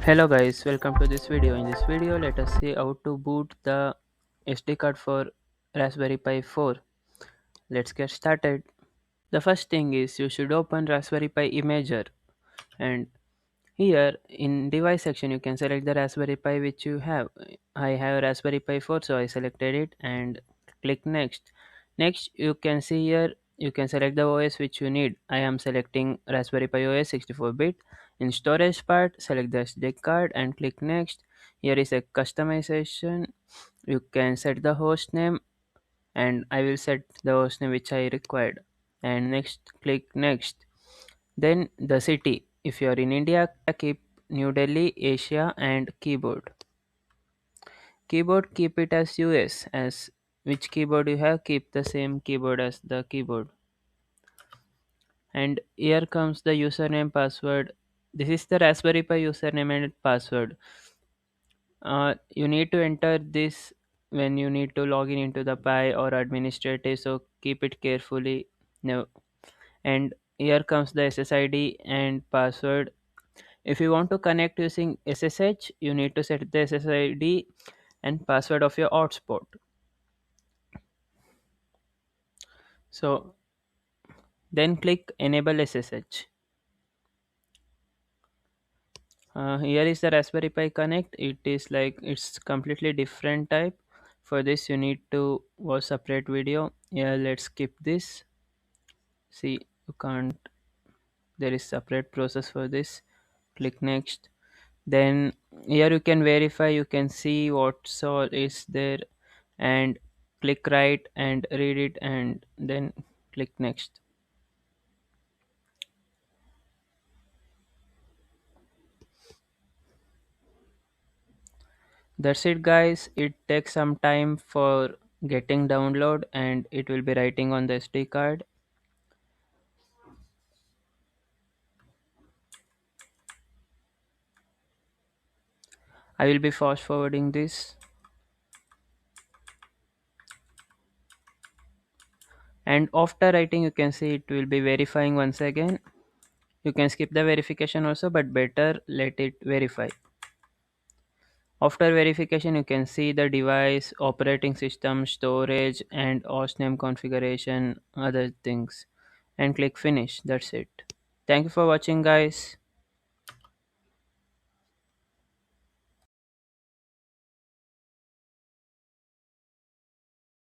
Hello guys, welcome to this video. In this video, let us see how to boot the SD card for Raspberry Pi 4. Let's get started. The first thing is you should open Raspberry Pi Imager, and here in device section you can select the Raspberry Pi which you have. I have Raspberry Pi 4, so I selected it and click next. Next you can see here you can select the OS which you need. I am selecting Raspberry Pi OS 64-bit. In storage part, select the SD card and click next. Here is a customization. You can set the host name and I will set the host name which I required. And next click next. Then the city. If you are in India, keep New Delhi, Asia and keyboard. Keyboard keep it as US, as which keyboard you have, keep the same keyboard as the keyboard. And here comes the username password. This is the Raspberry Pi username and password. You need to enter this when you need to log in into the Pi or administrative, so keep it carefully. No. And here comes the SSID and password. If you want to connect using SSH, you need to set the SSID and password of your hotspot. So then click enable SSH. Here is the Raspberry Pi Connect. It is like it's completely different type. For this you need to watch separate video. Yeah, let's skip this. See, you can't. There is separate process for this. Click next. Then here you can verify. You can see what's all is there, and click right and read it, and then click next. That's it guys, it takes some time for getting download and it will be writing on the SD card. I will be fast forwarding this, and after writing you can see it will be verifying once again. You can skip the verification also, but better let it verify. After verification you can see the device, operating system, storage and hostname configuration, other things, and click finish. That's it. Thank you for watching guys.